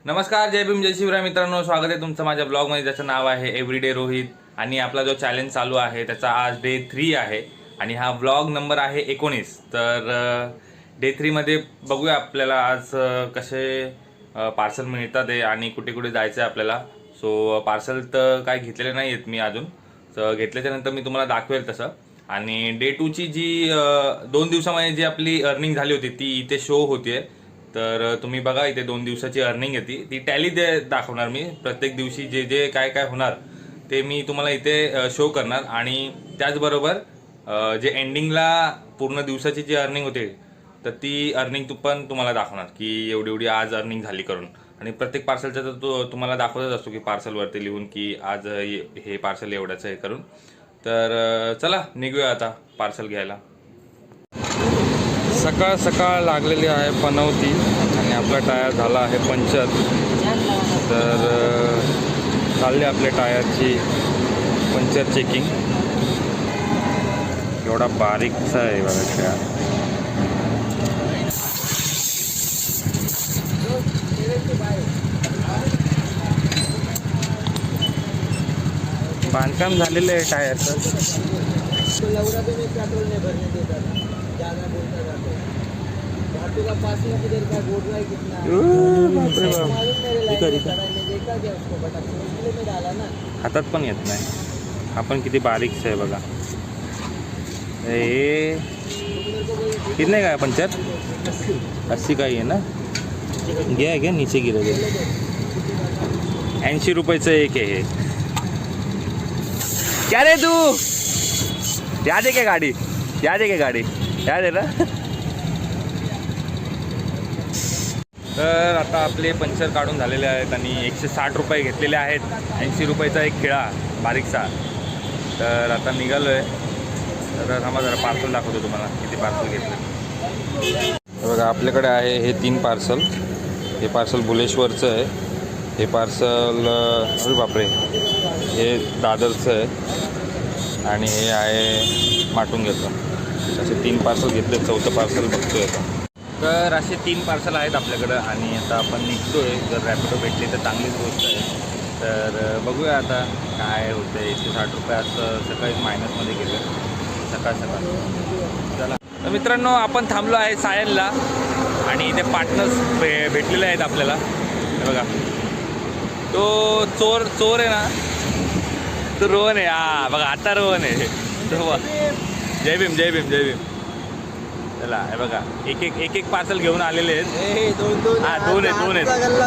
नमस्कार, जय भीम, जय शिवराय मित्रांनो. स्वागत आहे तुमचं माझ्या ब्लॉगमध्ये ज्याचं नाव आहे एव्हरीडे रोहित. आणि आपला जो चॅलेंज चालू आहे त्याचा आज डे 3 आहे आणि हा ब्लॉग नंबर आहे 19. तर डे 3 मध्ये बघूया आपल्याला आज कसे पार्सल मिळतात आहे आणि कुठे कुठे जायचं आहे आपल्याला. सो पार्सल तर काय घेतलेले नाही आहेत मी अजून, तर घेतल्याच्या नंतर मी तुम्हाला दाखवेल तसं. आणि डे 2ची जी 2 दिवसामध्ये जी आपली अर्निंग झाली होती ती इथे शो होते. तर तुम्ही बघा इथे 2 दिवसाची अर्निंग येते ती टॅली दाखवणार मी. प्रत्येक दिवशी जे जे काय काय होणार ते मी तुम्हाला इथे शो करणार. आणि त्याचबरोबर जे एंडिंगला पूर्ण दिवसाची जी अर्निंग होते तर ती अर्निंग पण तुम्हाला दाखवणार की एवढी एवढी आज अर्निंग झाली करून. आणि प्रत्येक पार्सलचा तर तो तुम्हाला दाखवतच असतो की पार्सलवरती लिहून की आज हे पार्सल एवढ्याचं हे करून. तर चला निघूया आता पार्सल घ्यायला. सकाळ सकाळ लागलेली आहे पनवती आणि आपला टायर झाला आहे पंक्चर. तर चालले आपल्या टायरची पंक्चर चेकिंग. एवढा बारीकचा आहे बघा टायर. बांधकाम झालेलं आहे टायरचं. हातात पण येत नाही. आपण किती बारीकच आहे बघा. हे किती नाही काय पंक्चर 80 का आहे ना. घ्या घ्या नीचे गिरे 80 रुपयाचं एक आहे हे. क्या रे तू याद आहे का गाडी, याद आहे का गाडी, याद आहे ना. तर आता आपले पंक्चर काढून झालेले आहेत आणि 160 रुपये घेतलेले आहेत. 80 रुपयाचा एक खिळा बारीकचा. तर आता निघालो आहे. तर थांबा जरा पार्सल दाखवतो तुम्हाला किती पार्सल घेतलं. बघा आपल्याकडे आहे हे 3 पार्सल. हे पार्सल बुलेश्वरचं आहे. हे पार्सल अरे बापरे हे दादरचं आहे. आणि हे आहे माटुंग्याचं. असे 3 पार्सल घेतले. 4थं पार्सल बघतोय आता. तर असे 3 पार्सल आहेत आपल्याकडं आणि आता आपण निघतोय. जर रॅपिडो भेटली तर चांगलीच गोष्ट आहे. तर बघूया आता काय होतं. 160 रुपये असं सकाळीच मायनसमध्ये गेलं सकाळ सकाळ. चला तर मित्रांनो आपण थांबलो आहे सायनला आणि इथे पार्टनर्स भेटलेले आहेत आपल्याला. हे बघा तो चोर आहे ना, तो रोहन आहे. हा बघा आता रोहन आहे. जय भीम, जय भीम, जय भीम. चला हे बघा एक एक पार्सल घेऊन आलेले आहेत. 2 आहेत.